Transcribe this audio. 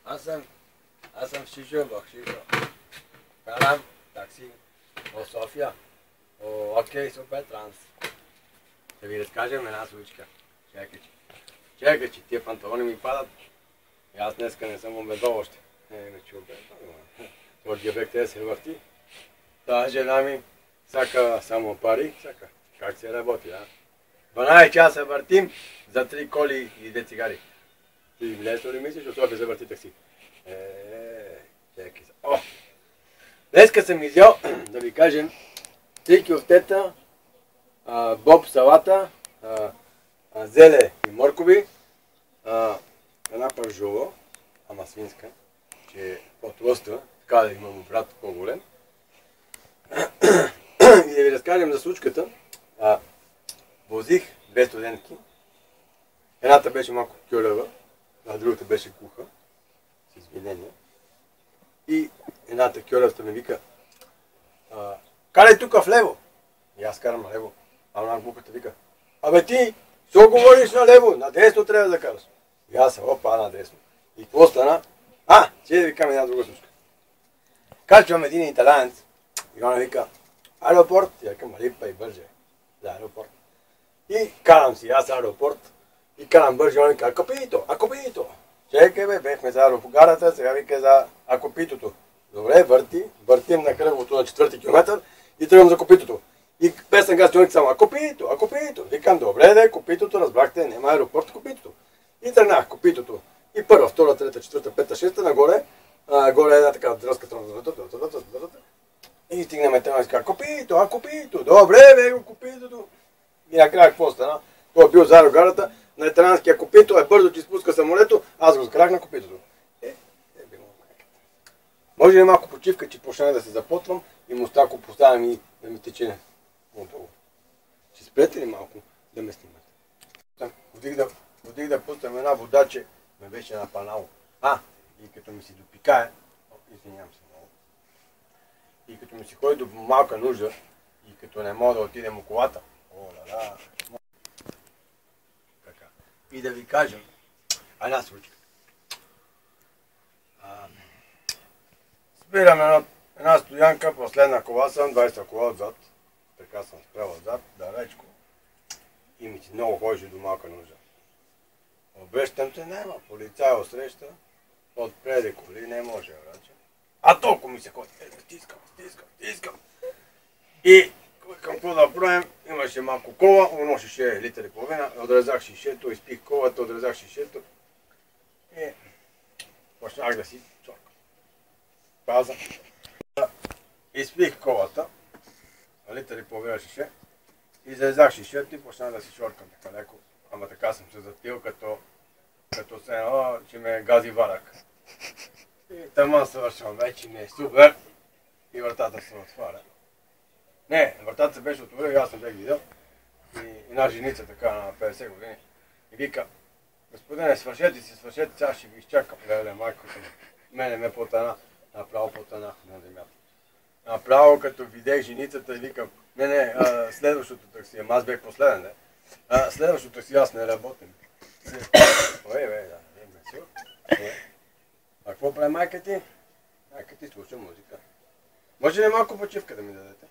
Аз съм Шишо, карам такси от София. Окей, супер транс. Да ви разкажем една случка. Чакай, че тия панталони ми падат. И аз днеска не съм обедал още. Не чу обедал. Това диабет да се върти. Та жена ми сака само пари. Сака. Как се работи, а? 12 часа въртим за 3 коли и 2 цигари. Ти лесно ли мислиш, от София се върти такси? Чакай. О! Днеска съм изял, да ви кажем, 3 кюфтета, боб салата, зеле и моркови, една пържола, ама свинска, че е по-тлъста, така да имам брат по-голем. И да ви разкажем за случката. Возих 2 студентки. Едната беше малко кюлева, а другата беше куха, с извинения. И едната кюлевата ми вика: карай тук в лево. И аз карам на лево. А една кухата вика: абе ти, що говориш на лево? На десно трябва да караш. И аз опа, на десно. И какво стана? Че да ви кажем една друга случка. Качвам един италианец и он вика: аеропорт. И викам: рипа и бърже за аеропорт. И карам си аз аеропорт. И карам бърже, он вика: акопито. Чекай бе, бехме за аеропогарата, сега вика за акопитото. Добре, въртим на кръговото на 4-ти километър и тръгвам за копитото. И песен газ човек само: акопито. Викам: добре, де, копитото, разбрахте, няма аеропорт, копитото. И тръгнах копитото. И първа, втора, трета, четвърта, пета, шеста, нагоре. Горе една така дръска. И стигнаме там и каза: акопито. Добре, бе, копитото. И накрая какво стана? Той е бил за аерогарата, на италианския копито, бързо ти спуска самолето, аз го скрах на копитото. Може ли малко почивка, че почнах да се запотвам и мустако поставям и да ми тече отдолу. Ще спрете ли малко да ме снимате? Водих да пуснем една вода, че ме беше напанало. И като ми си допикае, извинявам се много, и като ми си ходи до малка нужда, и като не мога да отидем у колата, така. И да ви кажем една случка. Спирам една стоянка, последна кола съм, 20 кола отзад. Така съм спрял отзад, далечко. И ми си много ходеше до малка нужда. Обръщам се, няма. Полицай осреща, отпреди коли, не може, врача. Толкова ми се ходи, стискам. И към какво да правим, имаше малко кола, оно шише литър и половина, отрезах шишето, изпих колата, отрезах шишето. И почнах да си чоркам. Паза. Изпих колата, литър и половина шише, изрезах шишето и почнах да си шоркам така леко. Ама така съм се затил, като се едно, че ме гази варък. И тъмън свършвам вече, не е супер. И вратата се отваря. Не, вратата се беше отворила и аз не бях видял. И една женица така на 50 години и вика: господине, свършете, сега ще ви изчакам. Леле, майкото, мене ме потана, направо потанах на земята. Направо като видех женицата и викам: не, следващото такси, аз бях последен, не. Следващото си аз не работим. А какво прави майка ти? Майка ти слуша музика. Може ли малко почивка да ми дадете?